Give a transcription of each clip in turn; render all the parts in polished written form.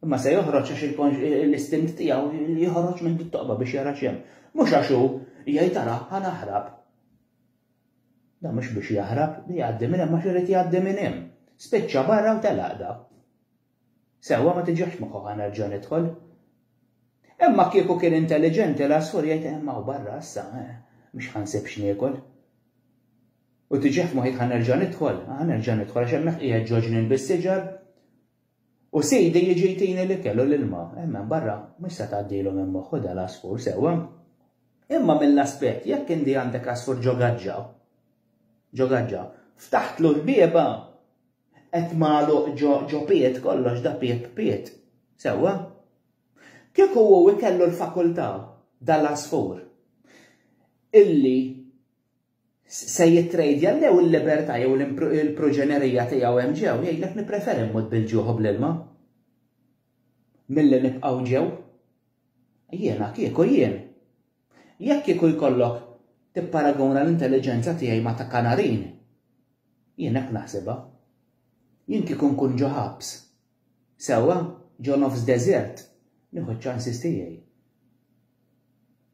Imma se joħroġ għax l-istint tiegħu li joħroġ minn dit-toqba biex jara x'hemm. Mhux għax hu jgħid tara ħanaħrab. Da mhux biex jaħrab, li jgħaddi minn hemm ma xi jgħaddi minn hemm. Spiċċa barra u telaqda. Sewwa ma tiġix moħħu ħanerġa' nidħol. Imma kieku kien intelligenti l-asfur jgħid imma u barra issa mhux ħansib x'niekol. U tiġi f'moħħik ħanerġa' nidħol, ħanerġa' nidħol għax hemmhekk qiegħed ġoġnin bis-siġar. U sejdi jiġi jtini li kellu l-ilma, imma barra mhux se tgħaddilhom hemm moħħu dal-asfur sewwa. Imma mill-aspett jekk inti għandek asfur ġogaġġa, ftaħtlu l-bieba qed magħluq ġo piet kollox da piet. Sewwa? Kieku hu ikellu l-fakultà dal-asfur illi se jittrejdja lew il-libertà jew il-proġenerija tiegħu hemm ġew jgħidlek nippreferi mmut bil-ġuħ u bl-ilma milli nibqgħu ġew. Jiena kieku jien. Jekk kieku jkollok tipparagona l-intelligenza tiegħi ma' ta' kanarin, jien hekk naħsibha. Jien kieku nkun ġo ħabs. Sewwa, ġo nofs deżert, nieħu ċansis tiegħi.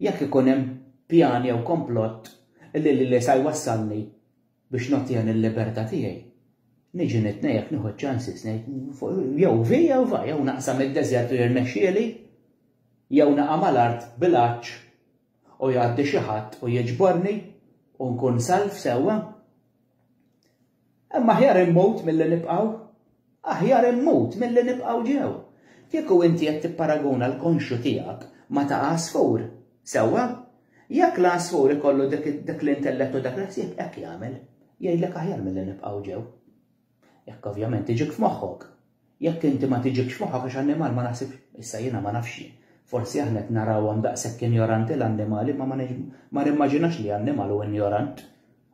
Jekk ikun hemm pjan jew komplott li sa jwassalni biex nagħtihan il-libertà tiegħi. Niġi nitnejjek nieħu ċansis ngħid jew vija jew va, jew naqsam id-deżert u jirnexxieli, jew naqa' mal-art bil-għaġġ u jgħaddi xi ħadd u jiġborni u nkun salf sewwa. Imma aħjar immut milli nibqgħu. Aħjar immut milli nibqgħu ġew. Kieku inti qed tipparaguna l-konxu tiegħek ma ta' asfur sewwa, jekk l-asfur ikollu dak l-intellett u dak l-ħsieb hekk jagħmel, jgħidlek aħjar milli nibqgħu ġew. Jekk ovvjament tiġik f'moħħok. Jekk inti ma tiġikx f'moħħok għax annimal ma naħsibx issa jiena ma nafx. Forsi aħna qed narawhom daqshekk injoranti l-annimali ma nimmaġinax li annimal hu injorant.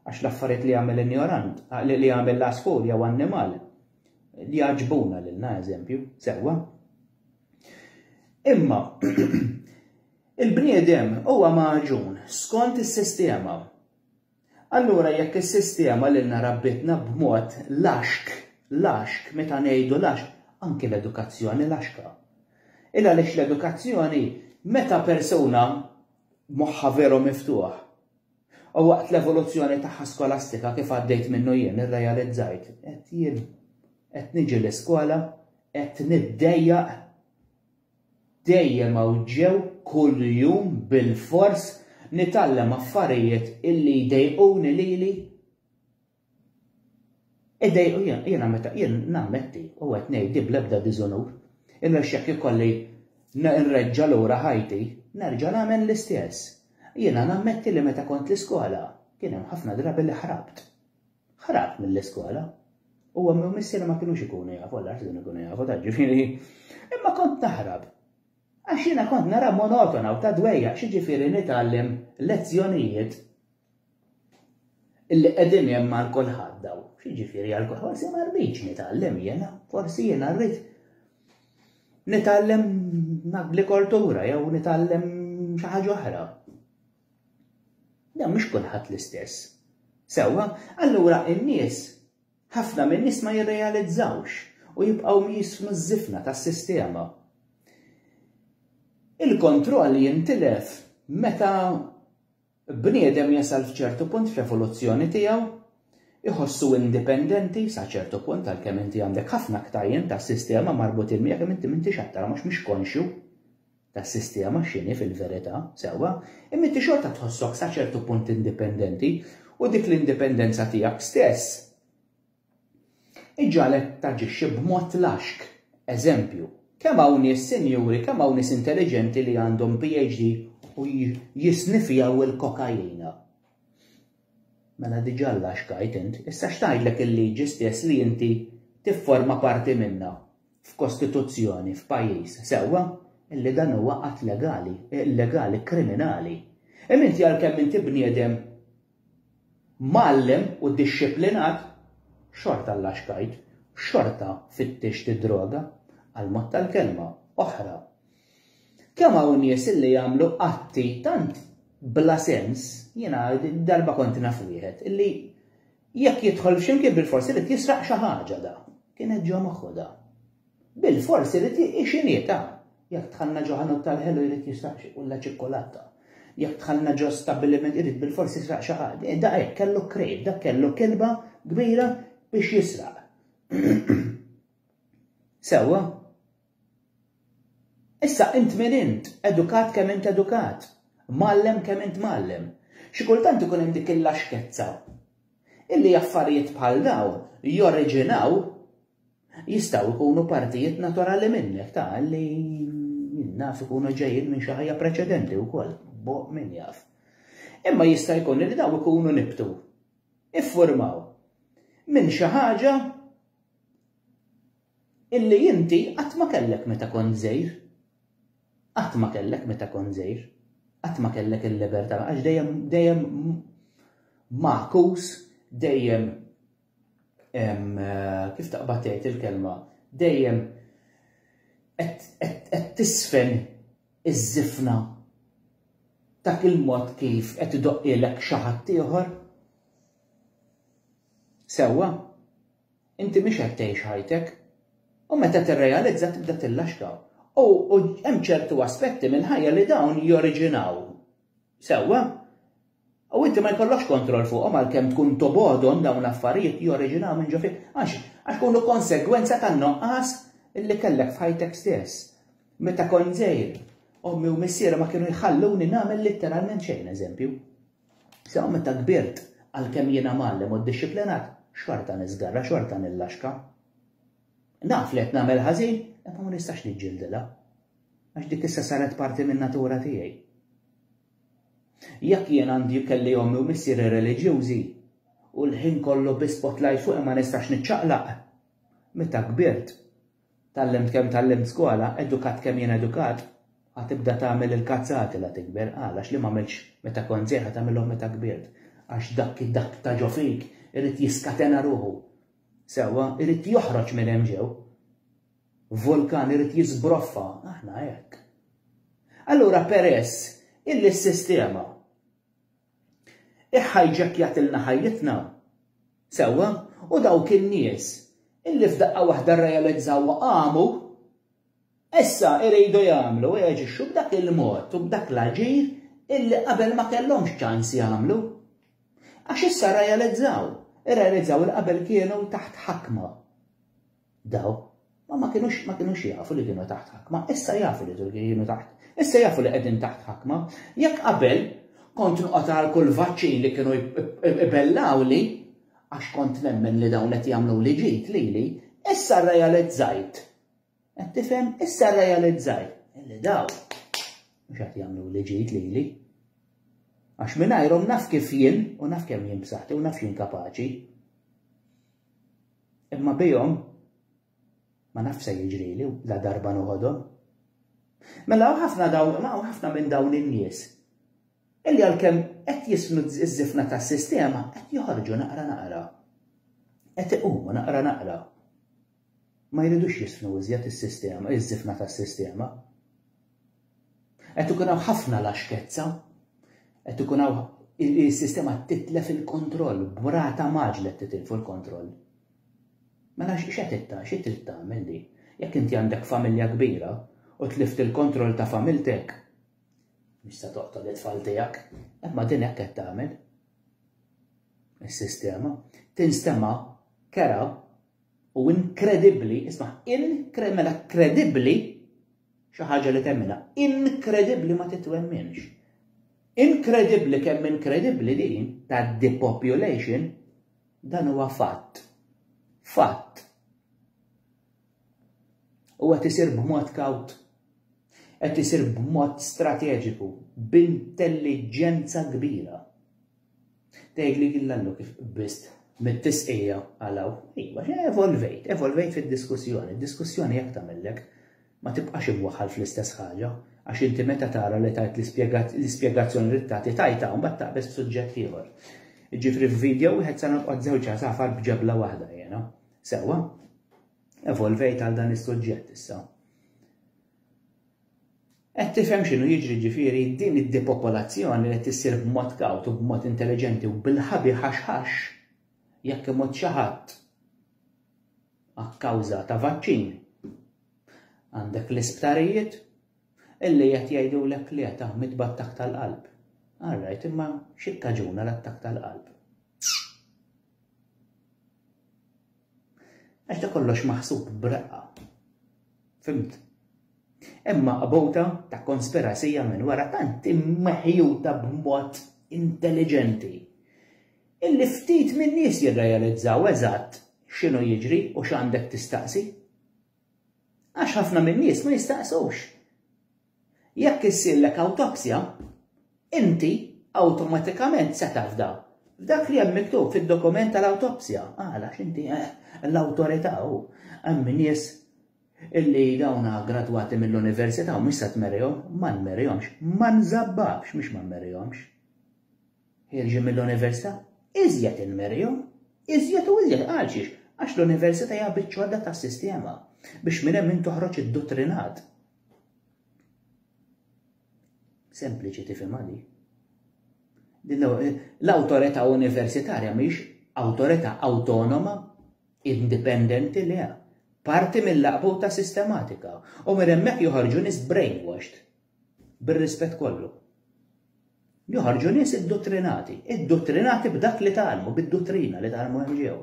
Għax l-affarijiet li jagħmel injorant, li jagħmel l-asfur jew annimal li jagħġbuna lilna eżempju, sewwa. Imma il-bniedem huwa maġun skont is-sistema. Allura jekk is-sistema lilna rabbitna b'mod laxk, meta ngħidu laxk, anke l-edukazzjoni laxka. Illa għaliex l-edukazzjoni meta persuna moħħa veru miftuħ. U waqt l-evoluzzjoni tagħha skolastika kif għaddejt minnu jien irrealizzajt qed niġi l-iskola qed niddejjaq dejjem hawn ġew kuljum bil-fors nitgħallem affarijiet illi jdejquni lili. Jiena meta jien nammetti u qed ngħid bl-ebda diżonur. Irrexxek ikolli nreġġa' lura ħajti, nerġa' nagħmel l-istess. Jiena nammetti li meta kont l-iskola kien hemm ħafna drabi li ħrabt. Ħrabt mill-iskola. U hemm missier ma kinux ikunu jafu, għal din ikunu jafu ta' ġifieri. Imma kont naħrab. Għax jiena kont nara monotona u ta' dwejja xiġifieri nitgħallem lezzjonijiet illi qegħdin hemm mal kulħadd daw. Xiġifieri għal kulħadd forsi ma rridx nitgħallem jiena, forsi jiena rrid nitgħallem l-kultura jew nitgħallem xi ħaġa oħra. Dan mhux kulħadd l-istess. Sewwa, allura n-nies ħafna min-nies ma jirrealizzawx u jibqgħu jisfnu ż-żifna tas-sistema. Il-kontroll jintilef meta bniedem jasal f'ċertu punt fl-evoluzzjoni tiegħu iħossu indipendenti sa ċertu punt għalkemm inti għandek ħafna ktajjen tas-sistema marbutin miegħek kemm inti m'intix attara mhux konxju tas-sistema x'inhi fil-verità sewwa, imma inti xorta tħossok sa ċertu punt indipendenti u dik l-indipendenza tiegħek stess iġġalek taġixxi b'mod laxk. Eżempju, kemm hawn nies sinjuri, kemm hawn nies intelligenti li għandhom PhD u jisnifjaw il-kokaina. Mela diġà laxkajt int, issa x'tgħidlek il-liġi stess li inti tifforma parti minnha f'kostituzzjoni f'pajjiż sewwa illi dan huwa qatt legali, illegali, kriminali. Imma inti għalkemm inti bniedem mgħallem u ddixxiplinat xorta laxkajt, xorta fittix droga għal mod tal-kelma oħra. Kemm hawn nies illi jagħmlu atti tant bla sens, jiena darba kont naf wieħed illi jekk jidħol f'ximkien bil-forsi li jisraq xi ħaġa da. Kienet ġo moħħu da. Bil-forsi irid ixinieta. Jekk tħallna ġo ħanut tal-ħelu jrid jisraq ulla ċikkolata. Jekk tħallna ġo stabbiliment irid bil-forsi jisraq xi ħaġa. Da hekk kellu krejb, dak kellu kelba kbira biex jisraq. Sewwa? Issa int min int, edukat kemm int edukat, mallem kemm int mallem. Xi kultant ikun hemm dik il-laxkezza illi affarijiet bħal daw jorriġinaw jistgħu jkunu partijiet naturali minnek ta' li naf ikunu ġejjin minn xi ħajja preċedenti wkoll, boq min jaf. Imma jista' jkun li daw ikunu nibtu, iffurmaw minn xi ħaġa illi inti qatt ma kellek meta kont żgħir. Qatt ma kellek meta kont żgħir. Qatt ma kellek il-libertà għax dejjem maħkus, dejjem kif taqbad tgħid il-kelma, dejjem qed tisfen iż-żifna dak il-mod kif qed idoqqilek xi ħadd ieħor. Sewwa, inti mhix qed tgħix ħajtek, u meta tirrealizza tibda tillaxka. U hemm ċertu aspetti mill-ħajja li dawn joriġinaw. Sewwa? U inti ma jkollokx kontroll fuqhom għalkemm tkun tobodhom dawn l-affarijiet joriġinaw minn ġo fik. Għax kunu konsegwenza tan-noqqas illi kellek f'ħajtek stess. Meta kont żgħir, ommi u missiera ma kienu jħalluni nagħmel litteralment xejn eżempju. Sew meta kbirt għalkemm jiena mallem u ddixxiplinat, xorta niżgarra, xorta nillaxka. Naf li qed nagħmel ħażin, imma ma nistax niġġildilha. Għax dik issa saret parti min-natura tiegħi. Jekk jien għandi kelli ommi u missieri reliġjużi u l-ħin kollu bi spotlight fuq ma nistax niċċaqlaq. Meta kbirt, tallimt kemm tallimt skola, edukat kemm jien edukat, ħatibda tagħmel il-kazzati la tikber, għax li m'għamilx meta kont żgħir tagħmilhom meta kbirt. Għax dak ta' ġo fik irid jiskatena ruħu. Sewwa, irid joħroġ minn hemm ġew. Vulkan irid jisbroffa, aħna hekk. Allura peress illi s-sistema iħħajġekjat ilna ħajjitna. Sewwa, u dawk in-nies illi f'daqqa waħda rrealizzaw għamu, issa iridu jagħmlu jeġixxu b'dak il-mod u b'dak l-aġir illi qabel ma kellhomx ċans jagħmlu. Għax issa rrealizzaw il qabel kienu taħt ħakma. Daw, ma kienux jafu li kienu taħt ħakma, issa jafu li kienu taħt. Issa jafu li qegħdin taħt ħakma. Jekk qabel kont noqgħod għal kull vaċċin li kienu ibellawli għax kont nemmen li dawn qed jagħmlu li ġid lili, issa rrealizzajt. Qed tifhem, issa rrealizzajt li daw mhux qed jagħmlu li ġid lili. Għax mingħajrhom naf kif jien u naf kemm jien b'saħħti u naf jien kapaċi. Imma bihom ma naf se jiġrili la darba noħodhom. Mela ħafna minn dawn in-nies illi għalkemm qed jisnu ż-żifna tas-sistema qed joħorġu naqra. Qed iqumu naqra. Ma jridux jisnu iżjed is-sistema, iż-żifna tas-sistema. Qed ikun hawn ħafna laxkezza. Qed ikun hawn is-sistema titlef il-kontroll, b'rata maġlet titilfu l-kontroll. Mela x'qed trid tagħmel di? Jekk inti għandek familja kbira u tlift il-kontroll ta' familtek, mhix se toqtol it-tfal tiegħek, imma din hekk qed tagħmel. Is-sistema tinstema' kera u inkredibbli, mela kredibbli xi ħaġa li temmilha, inkredibbli ma titwemminx. Inkredibbli kemm inkredibbli din ta' depopulation dan huwa fatt. Fatt. U qed isir b'mod kawt. Qed isir b'mod strateġiku, b'intelliġenza kbira. Tgħid li gillallu kif bist mit-tisqija għalaw. Iwa, evolvejt fid-diskussjoni. Id-diskussjoni jekk tagħmellek ma tibqax imwaħħal fl-istess ħaġa, għax inti meta tara li tajt l-ispjegazzjoni li tagħti tajta u mbagħad taqbes b'suġġett ieħor. Jiġifieri f'video wieħed se noqgħod żewġ safar b'ġebla waħda jiena. Sewwa, evolvejt għal dan is-suġġett issa. Qed tifhem x'inhu jiġri ġifieri din id-depopolazzjoni li tissir b'mod kawt u b'mod intelligenti u bil-ħabi ħaxħax jekk imod xi ħadd akkawża ta' vaċċin Għandek l-isptarijiet illi qed jgħidulek li qed taħmid b'attak tal-qalb. Alright, imma x'ikkaġuna l-attak tal-qalb? Għax da kollox maħsub b'raqqa. Fimt? Imma qabowta ta' konspirasija minn wara tant immeħjuta b'mod intelligenti. Illi ftit minn nies jirrealizzaw eżatt x'inhu jiġri u x'għandek tistaqsi. Għax ħafna minn nies ma jistaqsux. Jekk issirlek awtopsja, inti awtomatikament se taf da. F'dak li hemm miktub fid-dokument tal-awtopsja. Għalax inti l-awtorità hu hemm nies illi dawna gradwati mill-università u mhux se tmerihom, ma nmerihomx, ma nżabbabx mhux ma nmerihomx. Ħirġi mill-università, iżjed inmerihom, iżjed u iżjed għalxiex, għax l-università hija biċċodda tas-sistema biex minn hemm toħroġ id-dottrinat. Sempliċi tifhem għadi. L-awtorità universitarja mhix awtorità awtonoma, indipendenti li ha. Parti mill-laqbuta sistematika u minn hemmhekk joħorġu nies brainwashed. Bir-rispett kollu. Joħorġu nies iddottrinati b'dak li tgħallmu, bid-dottrina li tgħallmu hemm ġew.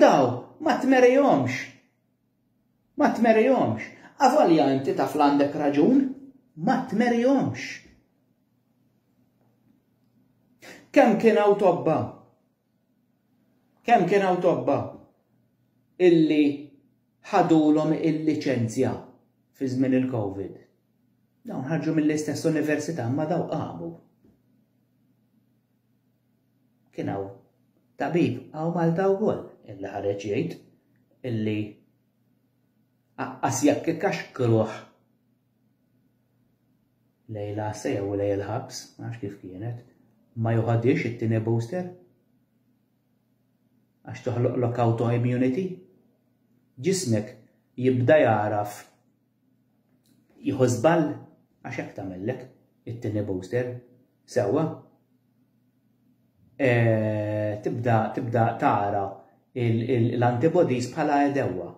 Daw ma tmerihomx. Ma tmerihomx. Avolja inti taf għandek raġun, ma tmerihomx. Kemm kien hawn tobba illi ħadulhom il-liċenzja fi żmien il-Covid. Dawn ħarġu mill-istess università ma daw qamu. Kien hawn tabib hawn Malta wkoll illi ħareġ jgħid illi aqqas jekk ikaxkruh lejla sejja u lejl ħabs, għax kif kienet, ma joħadix it-tieni booster għax toħloqlok autoimmunity. Ġismek jibda jaraf jieħu żball għax hekk tagħmellek it-tieni booster sewwa. Tibda tara l-antibodies bħala edewwa.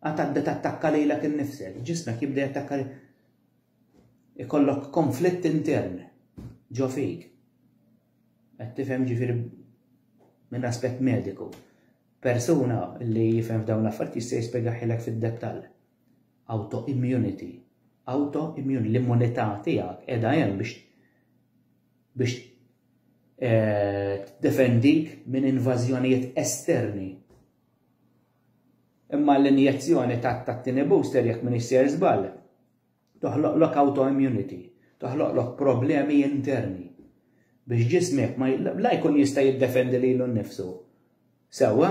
Għatadda tattakka lilek innifsek, ġismek jibda jattakka ikollok konflitt intern ġo fik. Qed tifhem ġifieri minn aspett mediku. Persuna li jifhem f'dawn l-affarijiet jista' jispjegaħilek fid-dettall. Autoimmunity. L-immunità tiegħek qiegħda hemm biex tiddefendik minn invażjonijiet esterni. Imma l-injezzjoni tat-tieni booster jekk min issir żball toħloqlok autoimmunity, toħloqlok problemi interni biex ġismek la jkun jista' jiddefendi lilu nnifsu. Sewwa,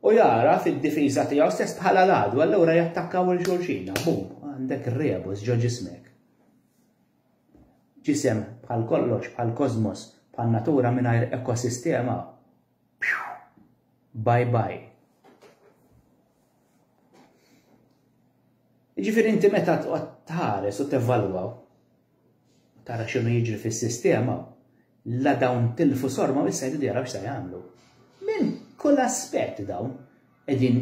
u jara fid-difiża tiegħu stess bħala l-għadu, allura jattakkaw il-xulxina, bum, għandek rebus ġo ġismek. Ġisem bħal kollox, bħal kosmos, bħal natura mingħajr ekosistema. Bye bye. Ġifieri inti meta tħares u tevalwaw, tara x'inhu jiġri fis-sistema, la dawn tilfu sorma u issa jridu jaraw x'se jagħmlu. Minn kull aspett dawn qegħdin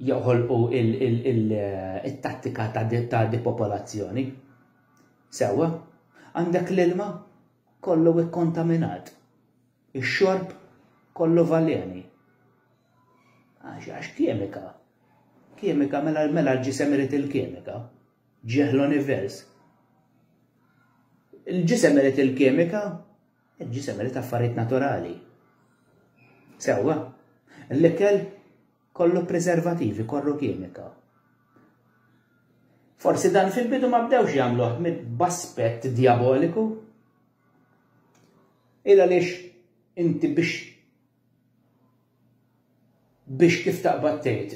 joħolqu il-tattika ta' depopolazzjoni. Sewwa, għandek l-ilma kollu ikkontaminat. Ix-xorb kollu valjeni. Għax kimika. Kimika mela l-ġisem irid il-kimika. Ġieħ l-univers. Il-ġisem irid il-kimika, il-ġisem irid affarijiet naturali. Sewwa, l-ikel kollu preservativi, kollu kimika. Forsi dan fil-bidu ma bdewx jagħmluh b'aspett diaboliku. Il għaliex inti biex kif taqbad tgħid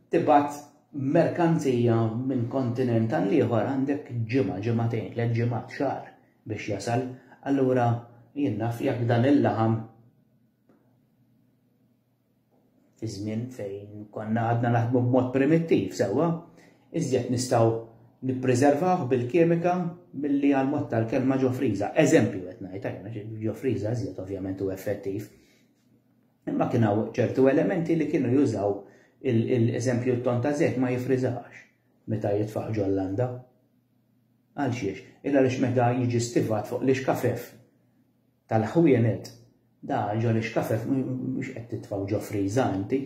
tibgħat merkanzija minn kontinent għal ieħor għandek ġimgħatejn, tliet ġimgħat, xahar biex jasal, allura jien naf jekk dan il-laħam fi żmien fejn konna għadna naħdmu b'mod primittiv sewwa, iżjed nistgħu nippreservawh bil-kimika milli għal-mod tal-kelma ġo friża. Eżempju qed ngħid, ġo friża iżjed ovvjament hu effettiv. Imma kien hawn ċertu elementi li kienu jużaw l-eżempju t-ton ta' żejt ma jifriżax meta jitfaħ ġollanda. Għal xiex, illa lix meta jiġi stivat fuq l-iskafef tal-ħwienet, da ġo l-iskafef mhux qed titfgħu ġo friża inti,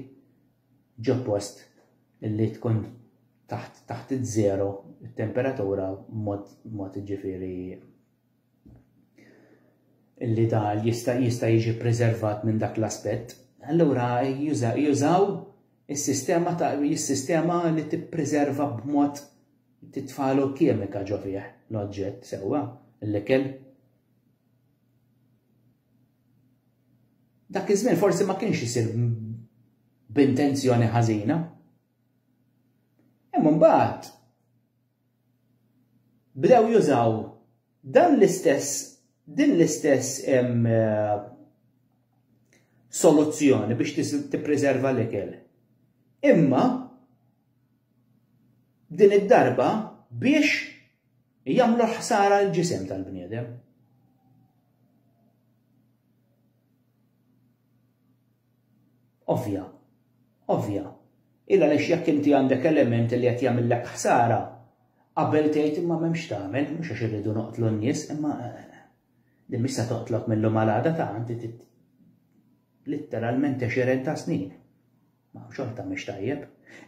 ġo post illi tkun taħt iż-żero it-temperatura mod ġifieri illi da jista' jiġi preservat minn dak l-aspett. Allura jużaw is-sistema li tippreserva b'mod titfalu kimika ġo fih l-oġġett sewwa l-ikel. Dak iż-żmien forsi ma kienx isir b'intenzjoni ħażina. Imma mbagħad bdew jużaw din l-istess soluzzjoni biex tippreserva l-ikel. Imma din id-darba biex jagħmlu ħsara l-ġisem tal-bniedem. Ovvja. Illa lix jekk inti għandek element li qed jagħmellek ħsara qabel tgħid imma m'hemmx tagħmel, mhux għax irridu noqtlu n-nies, imma din mhix se toqtlok mill-lum għal-għada ta' inti litteralment 20 ta' snin. Ma xorta mhix tajjeb.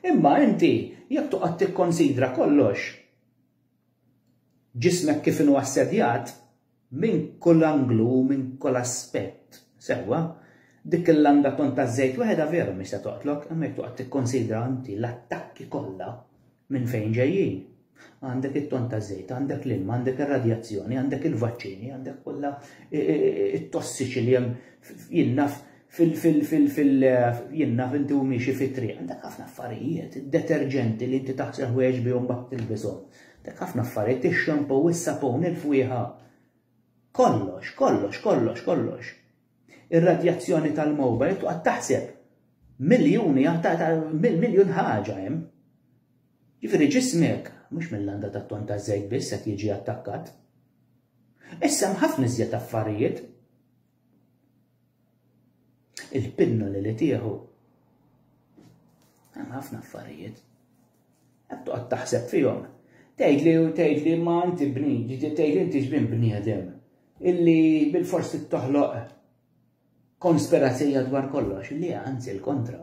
Imma inti jekk toqgħod tikkonsidra kollox ġismek kif inhu assedjat minn kull anglu, minn kull aspett. Sewwa, dik il-landa ton ta' żejt waħedha veru mhix se toqtlok, imma jekk toqgħod tikkonsidra inti l-attakki kollha minn fejn ġejjin. Għandek it-ton ta' żejt, għandek l-ilma, għandek ir-radjazzjoni, għandek il-vaċċini, għandek kollha it-tossiċi li hemm jinnaf jinnaf inti u miexi fit-triq. Għandek ħafna affarijiet, id-deterġenti li inti taħsel ħwejġ bihom baqt tilbishom. Għandek ħafna affarijiet, ix-shampoo, is-sapun, il-fwieħa. Kollox. Ir-radjazzjoni tal-mowbajl tuqgħod taħseb miljun ħaġa hemm. Ġifieri ġismek mhux mill-landa tat-ton ta' żejt biss qed jiġi attakkat. Issa hemm ħafna iżjed affarijiet. Il-pinnoli li tieħu hemm ħafna affarijiet. Qed toqgħod taħseb fihom. Tgħidli ma inti tgħidli inti x'bien bniedem illi bil-fors toħloq konspirazzija dwar kollox, illi anzi l-kontra.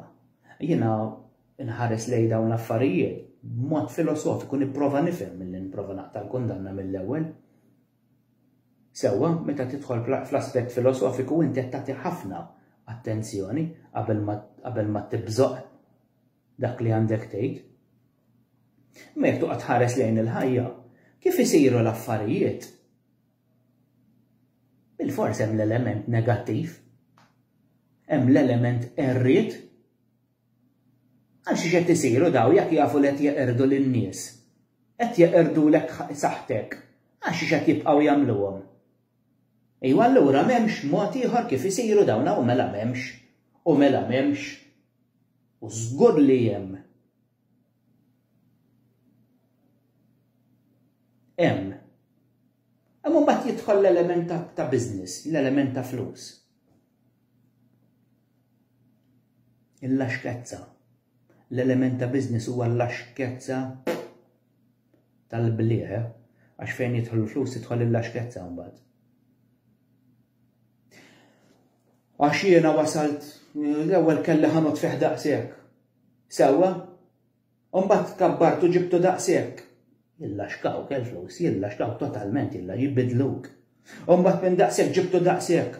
Jiena nħares lejn dawn l-affarijiet b'mod filosofiku nipprova nifhem milli nipprova naqta' l-kundanna mill-ewwel. Sewwa, meta tidħol fl-aspett filosofiku inti qed tagħti ħafna attenzjoni qabel ma tibżoq dak li għandek tgħid. Ma jekk toqgħod tħares lejn il-ħajja, kif isiru l-affarijiet? Bil-fors hemm l-element negattiv, hemm l-element erriet. Għal xi qed isiru daw jekk jafu li qed jeqirdu lin-nies. Qed jeqirdulek saħtek, għal xi qed jibqgħu jagħmluhom. Ejwa allura m'hemmx mod ieħor kif isiru dawn u mela m'hemmx. U żgur li hemm. Hemm. Imma mbagħad jidħol l-element ta' business, l-element ta' flus. Il-laxkezza. L-element ta' business huwa l-laxkezza tal-blieħ, għax fejn jidħol flus jidħol il-laxkezza mbagħad. Għax jiena wasalt l-ewwel kelli ħanot fih daqshekk. Sewwa, u mbagħad kabbartu ġibtu daqshekk. Jillaxkaw kell flus, jillaxkaw totalment jibidluk. U mbagħad minn daqshekk ġibtu daqshekk.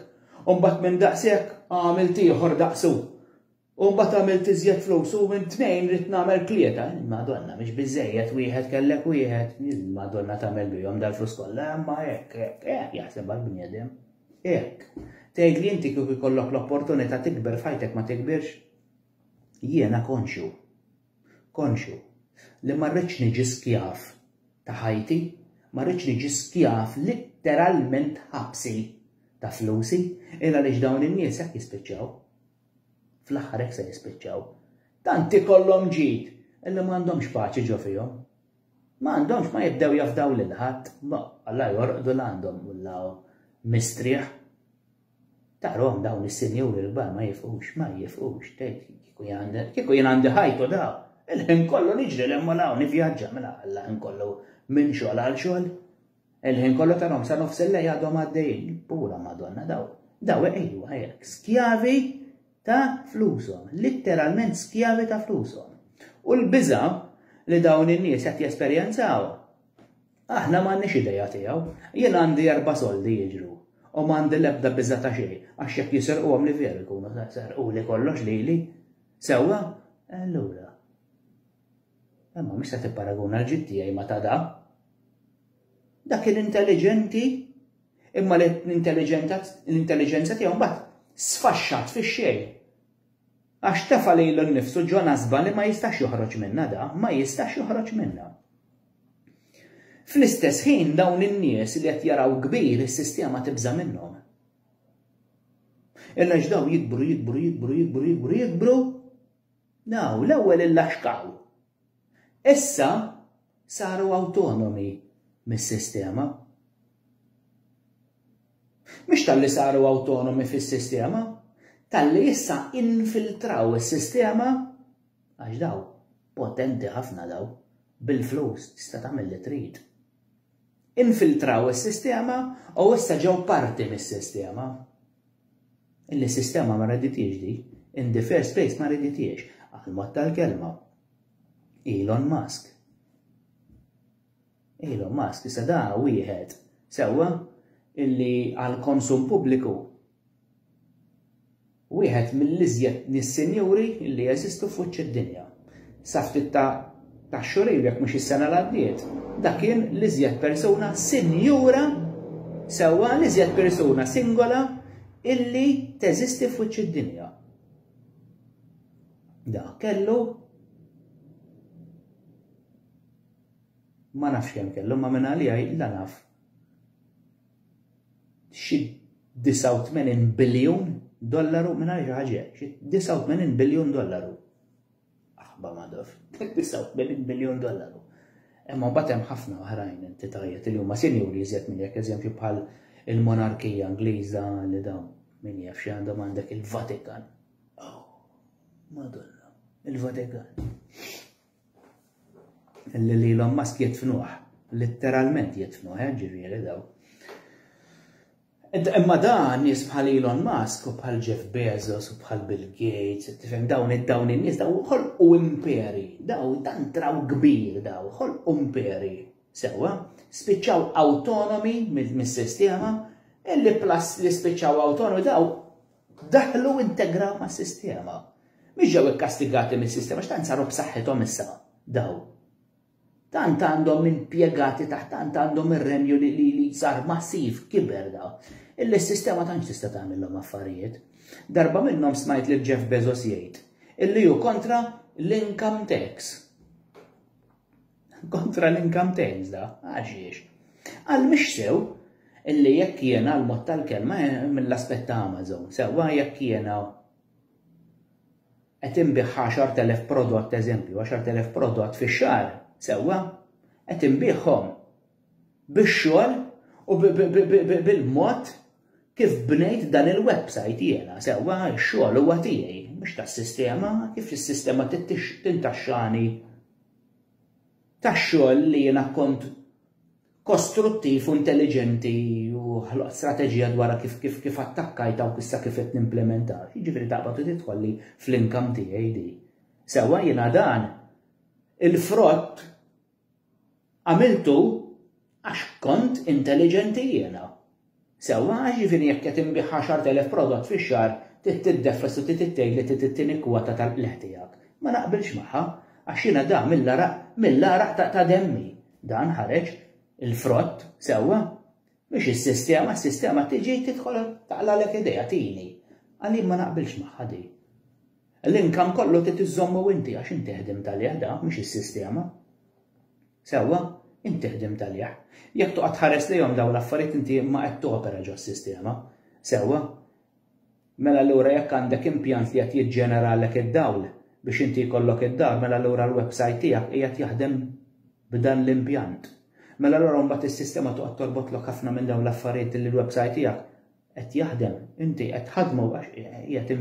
U mbagħad minn daqshekk għamilt ieħor daqsu. U mbagħad għamilt iżjed flus u minn tnejn rid nagħmel tlieta. Madonna mhix biżejjed wieħed kellek wieħed. Madonna tagħmel bihom dal-flus kollha, imma hekk jaħseb għall-bniedem. Hekk. Tgħidli inti kif ikollok l-opportunità tikber f'ħajtek ma tikbirx? Jiena konxu li ma rridx niġi skjaf ta' ħajti, ma rridx niġi skjaf litteralment ħabsi ta' flusi, illa li dawn in-nies hekk jispiċċaw. Fl-aħħar hekk se jispiċċaw. Tanti kollhom ġid, illi m'għandhomx paċi ġo fihom. M'għandhomx ma jibdew jafdaw lil ħadd, ma Alla jorqdu l għandhom mistrieħ. Tarom dawn is-senjuri l-kbar ma jifqux. Kieku jien għandi ħajtu da. Il-ħin kollu niġri l-imma law nivvjaġġa mela ħin kollu minn xogħol għal xogħol. Il-ħin kollu tarhom sa nofs il-lejl għadhom għaddejjin. Pura Madonna daw. Daw ejju hekk. Skjavi ta' flushom. Litteralment skjavi ta' flushom. U l-biża' li dawn in-nies qed jesperjenzaw. Aħna m'għandniex idea tiegħu. Jien għandi 4 soldi jiġru. U m'għandi l-ebda biża' ta' xejn. Għax jekk jiserquhom li veru jkunu serquli kollox lili. Sewwa? Allura. Imma mhux se tipparaguna l-ġid tiegħi ma ta' da. Dak intelligenti, imma l-intelligenza tiegħu mbagħad sfaxxat fix-xejn. Għax tefa' lilu nnifsu ġo nasba li ma jistax joħroġ minnha da, ma jistax joħroġ minnha. Fl-istess ħin dawn in-nies li qed jaraw kbir is-sistema tibża minnhom. Illa x'daw jikbru. Daw l-ewwel illaxkaw. Issa saru awtonomi mis-sistema. Mhux talli saru awtonomi fis-sistema, talli issa infiltraw is-sistema għax daw potenti ħafna daw bil-flus tista' tagħmel li trid. Infiltraw is-sistema u issa ġew parti mis-sistema. Il-sistema ma raditiex di, in the first place ma raditiex, għal-mod tal-kelma. Elon Musk issa da wieħed sewwa illi għal-konsum pubbliku wieħed mill-iżjed nis-senjuri illi jeżistu fuq id-dinja. Saftit ta' xhurejn jekk mhux is-sena l-għaddiet, dak kien l-iżjed persuna sinjura sewwa l-iżjed persuna singola illi teżisti fuq id-dinja. Da kellu ma nafx kemm kellu, ma minn għalija illa naf. Xi 89 biljun dollaru minn għalija ħaġa, xi 89 biljun dollaru. Aħba ma daf, 89 biljun dollaru. Imma mbagħad hemm ħafna oħrajn entitajiet li huma senjuri iżjed minn jekk eżempju bħal il-monarkija Ingliża li dawn min jaf xi għandhom għandek il-Vatikan. Madonna, il-Vatikan. Li Elon Musk jitfnuħ, literalment jitfnuħ, ġifieri daw. Imma dan nies bħal Elon Musk u bħal Jeff Bezos u bħal Bill Gates, tifhem dawn in-nies daw ħolqu imperi, daw tantraw kbir daw, ħolqu imperi. Sewwa, spiċċaw autonomi mis-sistema, illi plus li spiċċaw autonomi daw daħlu integraw mas-sistema. Mhix ġew ikkastigati mis-sistema, x'tant saru b'saħħithom issa daw. Tant għandhom impjegati taħt, tant għandhom ir-remju li sar massiv kiber daw. Il-sistema tant tista' tagħmilhom affarijiet. Darba minnhom smajt lil Jeff Bezos jgħid illi hu kontra l-income tax. Kontra l-income tax da, għaxiex. Għal mhix sew illi jekk jiena l-mod tal-kelma mill-aspett ta' Amazon, sewwa jekk jiena qed inbih 10,000 prodott eżempju, 10,000 prodott fix-xahar. Sewwa, qed inbihom bix-xogħol u bil-mod kif bnejt dan il-website jiena. Sewwa, x-xogħol huwa tiegħi, mhux tas-sistema, kif is-sistema tintaxxani tax-xogħol li jiena kont kostruttiv u intelligenti u ħloq strateġija dwar kif attakkajta u issa kif qed nimplementa. Jiġifieri taqbad tidħol li fl-inkam tiegħi di. Sewwa jiena dan il-frott għamiltu għax kont intelligenti jiena. Sewwa ġifieri jekk qed inbih 10,000 prodott fix-xahar tiddefres u tittejli tittini kwota tal-qleħ tiegħek. Ma naqbilx magħha għax jiena da mill-araq ta' demmi. Dan ħareġ il-frott sewwa biex is-sistema tiġi tidħol taqlalek idea tini. Għalli ma naqbilx magħha di. L-inkam kollu titiżommu inti għax inti ħdim tal-jaħ da, mhux is-sistema. Sewwa, inti ħdim tal-jaħ. Jekk toqgħod tħares lejhom dawn l-affarijiet inti ma qed topera ġo s-sistema. Sewwa. Mela allura jekk għandek impjant li qed jiġġeneralek id-dawl biex inti jkollok id-dar, mela allura l-website tiegħek qiegħed jaħdem b'dan l-impjant. Mela allura mbagħad is-sistema toqgħod torbotlok ħafna minn dawn l-affarijiet li l-website tiegħek qed jaħdem, inti qed tħaddmu qiegħed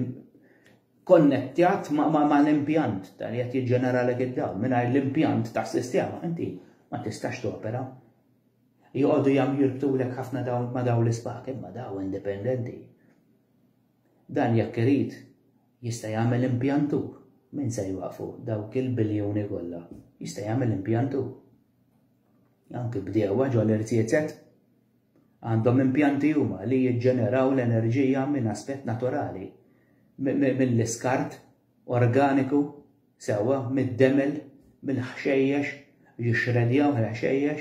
konnettjat ma' l-impjant tal qed jiġġeneralek id-dawl. Mingħajr l-impjant ta' sistema inti ma tistax topera. Joqogħdu jirbtulek ħafna ma' dawn l-isbaq imma daw indipendenti. Dan jekk irid jista' jagħmel impjantur. Min se jwaqfu dawk il-biljuni kollha. Jista' jagħmel impjantur. Anke bdiewa ġol irtiezet għandhom impjanti huma li jiġġeneraw l-enerġija minn aspett naturali. Mill-iskart organiku, sewa, mid-demel, mill-ħxejjex, jixredjaw l-ħxejjex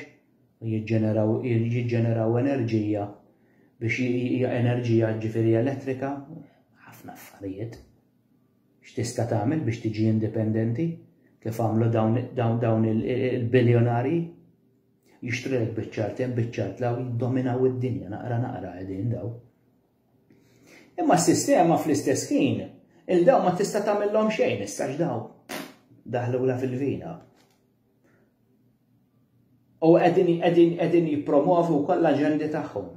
u jiġġeneraw enerġija biex enerġija ġifieri elettrika, ħafna affarijiet. X'tista' tagħmel biex tiġi indipendenti? Kif għamlu dawn il-biljonari? Jixtrilek biċċartien biċċart law jiddominaw id-dinja naqra qegħdin daw. Imma s-sistema fl-istess ħin, il-daw ma tista' tagħmilhom xejn issa x'daw. Daħlula fil-vina. U qegħdin jippromovu wkoll l-aġendi tagħhom.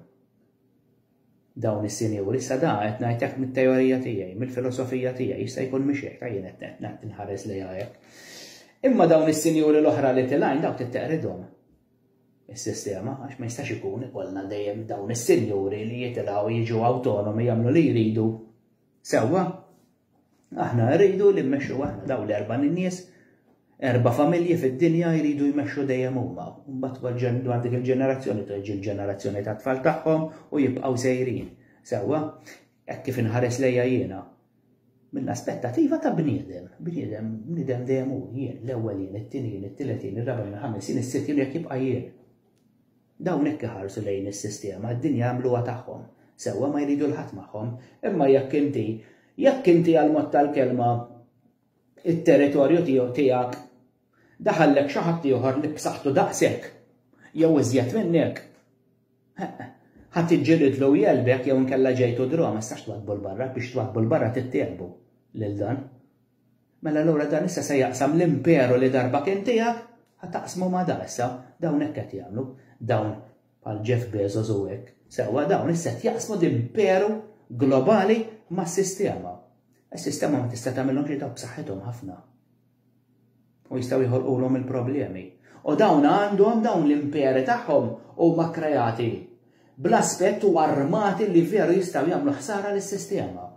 Dawn is-sinjuri sa da qed ngħidlek mit-teorija tiegħi, mill-filosofija tiegħi jista' jkun mhix hekk jien qed inħares lejha hekk. Imma dawn is-sinjuri l-oħra li tilgħin dawk titteqridhom. Is-sistema għax ma jistax ikun ikollna dejjem dawn is-sinjuri li jitilgħu jiġu awtonomi jagħmlu li jridu. Sewwa, aħna rridu li mmexxu aħna dawn l-erba' nies, 4 familji fid-dinja jridu jmexxu dejjem huma. Mbagħad dwar dik il-ġenerazzjoni tiġi l-ġenerazzjoni tat-tfal tagħhom u jibqgħu sejrin. Sewwa, hekk kif inħares lejha jiena. Mill-aspettattiva ta' bniedem dejjem hu jien, l-ewwel jien, it-tieni jien, it-tielet jien, ir-raba' jien, ħames jien, is-sitt jien jekk jibqa' jien. Dawn hekk iħarsu lejn is-sistema, d-dinja għamluha tagħhom. Sewwa ma jridu l-ħadd magħhom, imma jekk inti għal-mod tal-kelma it-territorju tiegħek daħallek xi ħadd ieħor li b'saħħtu daqshekk jew iżjed minnek. Ħadd tiġġielidlu jelbek jew inkella ġejtu dru ma tistax twadbu l-barra biex twadbu l-barra tittielbu lil dan. Mela allura dan issa se jaqsam l-imperu li darba kien tiegħek ħataqsmu ma' da issa dawn hekk qed jagħmlu. Dawn bħal Jeff Bezos u hekk. Sewwa dawn issa jaqsmu d-imperu globali mas-sistema. Is-sistema ma tista' tagħmilhom xi b'saħħithom ħafna. U jistgħu jħolqulhom il-problemi. U dawn għandhom dawn l-imperi tagħhom huma krejati bl-aspett u armati li veru jistgħu jagħmlu ħsara lis-sistema.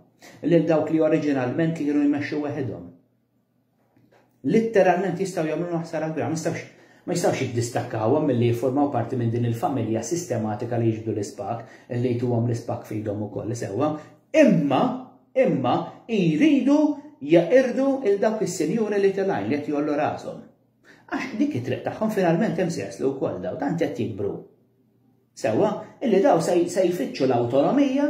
Lil dawk li oriġinalment kienu jmexxu weħidhom. Litteralment jistgħu jagħmlu ħsara kbira, ma jistgħux jiddistakkawhom milli jiffurmaw parti minn din il-familja sistematika li jiġbdu l-ispak, li jtuhom l-ispak f'idhom ukoll sewwa, imma jridu jaqirdu il dawk is-sinjuri li tilgħin li qed jollu rashom. Għax dik it-triq tagħhom finalment hemm se jaslu wkoll daw tant qed jikbru. Sewwa, illi daw se jfittxu l-awtonomija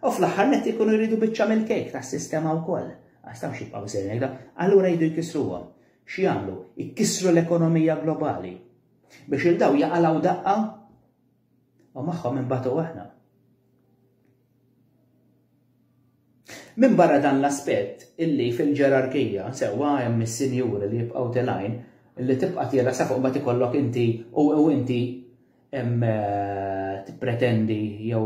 u fl-aħħar nett ikunu jridu biċċa mill-kejk tas-sistema wkoll. Għastawx jibqaw sejnek da, allura jridu jkissruhom. X'jagħmlu? Ikkissru l-ekonomija globali biex il-daw jaqalaw daqqa u magħhom imbagħtu aħna. Minn barra dan l-aspett illi fil-ġerarkija sewwa hemm is-sinjuri li jibqgħu tilgħin illi tibqa' tira saf u mbagħad ikollok inti u inti tippretendi jew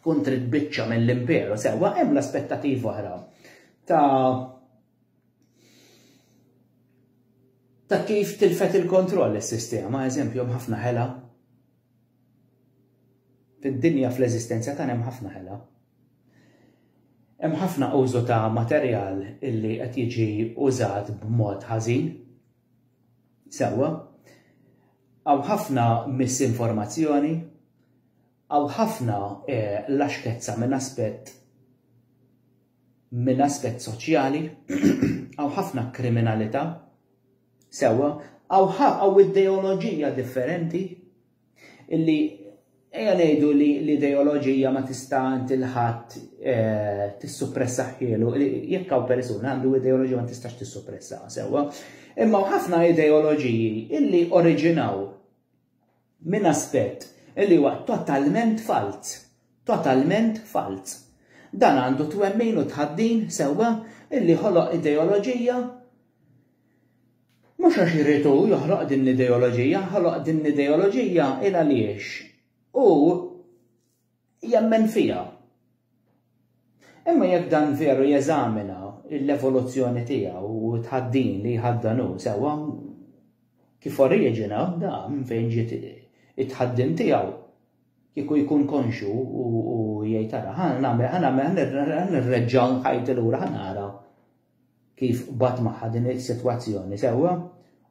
tkun trid biċċa mill-imperu sewwa hemm l-aspettattiva oħra ta' kif tilfet il-kontroll is-sistema, eżempju hemm ħafna ħela. Fid-dinja fl-eżistenza tagħna hemm ħafna ħela. Hemm ħafna użu ta' materjal illi qed jiġi użat b'mod ħażin. Sewwa, hawn ħafna misinformazzjoni, hawn ħafna laxkezza minn aspett soċjali, hawn ħafna kriminalità. Sewwa, hawn ideoloġija differenti illi ejja ngħidu li l-ideoloġija ma tista' inti l-ħadd tissuppressa ħielu. Jekk hawn persuna għandu ideoloġija ma tistax tissuppressa sewwa. Imma ħafna ideoloġiji illi oriġinaw minn aspett illi huwa totalment falz. Totalment falz. Dan għandu twemmin u tħaddin sewwa illi ħoloq ideoloġija mhux għax iridu joħloq din l-ideoloġija, ħoloq din l-ideoloġija il għaliex. U jemmen fija. Imma jekk dan veru jeżamina l-evoluzzjoni tiegħu u tħaddin li jħaddanu sewa kif oriġina da minn fejn ġiet it-tħaddin tiegħu kieku jkun konxu u jgħid tara nirreġġa' ħajti lura ħanara kif bat magħha din is-sitwazzjoni sewwa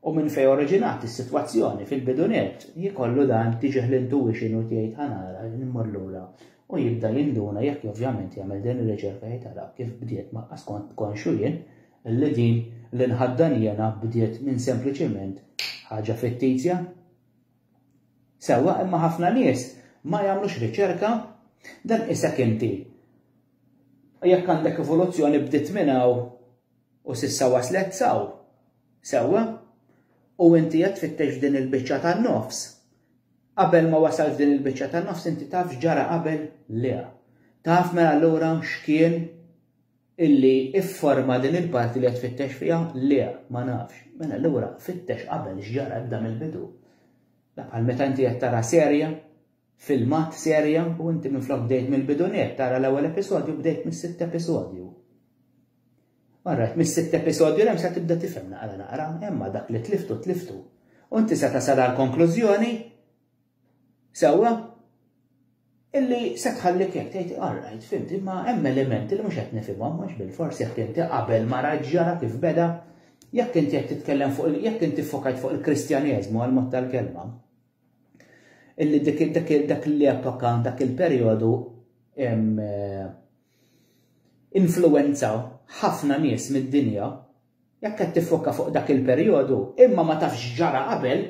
u minn fejn oriġinat is-sitwazzjoni fil-bidunet jikollu dan tiġih l-intuition u tgħid ħanara nimmur lura u jibda jinduna jekk ovvjament jagħmel din ir-riċerka jgħid tara kif bdiet ma' skont konxu jien li din l-inħaddan jiena bdiet minn sempliċement ħaġa fittizja. Sewwa imma ħafna nies ma jagħmlux riċerka dan isek inti. Jekk għandek evoluzzjoni bdiet minn hawn u s'issa waslet sewwa u inti qed tfittex din il-biċċa tan-nofs. Qabel ma wasal din il-biċċa tan-nofs inti taf x'ġara qabel le. Taf mela allura x'kien illi ifforma din il-parti li qed tfittex fiha le ma nafx. Mela allura fittex qabel x'ġara ebda mill-bidu. Bħal meta inti qed tara serja filmat serja u inti minflok bdejt mill-bidunet tara l-ewwel episodju bdejt mis-sitt episodju. Marrajt mis-sitt episodju hemm se tibda tifhem naqra imma dak li tliftu. U inti se tasal għall-konklużjoni sewwa illi se tħallik jekk tgħid alright fimt imma hemm elementi li mhux qed nifhimhom mhux bil-forsi jekk inti qabel ma raġġara kif beda jekk inti qed titkellem fuq jekk inti ffokajt fuq il-Kristjaneżmu għal mod tal-kelma. Illi dak l-epoka, dak il-perjodu influenzaw ħafna nies mid-dinja, jekk qed tiffoka fuq dak il-perjodu, imma ma tafx ġara qabel,